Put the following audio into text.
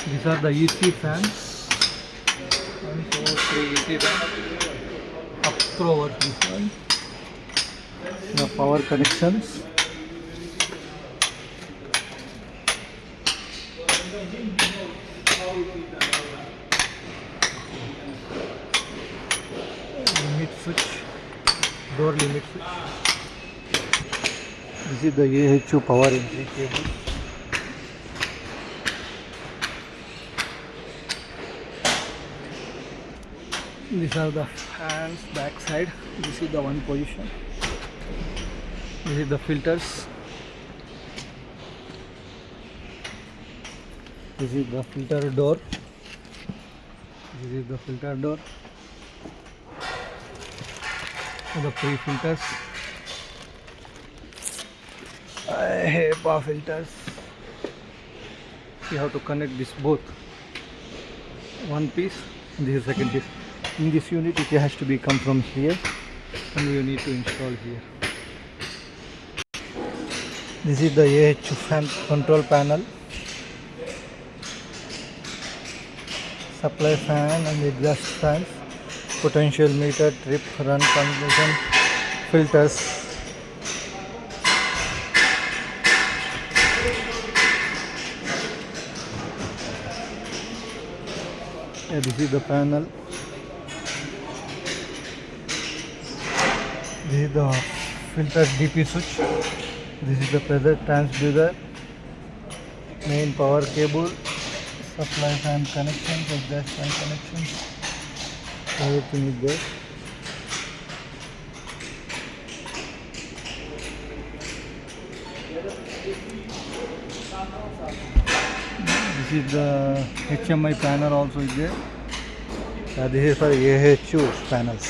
These are the EC fans. 1, 2, 3 EC fans. Up thrower this one. The power connections. Limit switch. Door limit switch. This is the AHU power entry cable. These are the fans back side. This is the one position. This is the filters. This is the filter door. This is the filter door. The pre-filters. HEPA filters. You have to connect this both. One piece. This is second piece. In this unit it has to be come from here and you need to install here. This is the AHU fan control panel. Supply fan and exhaust fans. Potential meter, trip, run condition, filters. Yeah, this is the panel. This is the filter DP switch. This is the pressure transducer. Main power cable. Supply fan connections, exhaust fan connections. Everything is there. This is the HMI panel also is there. This is for AHU panels.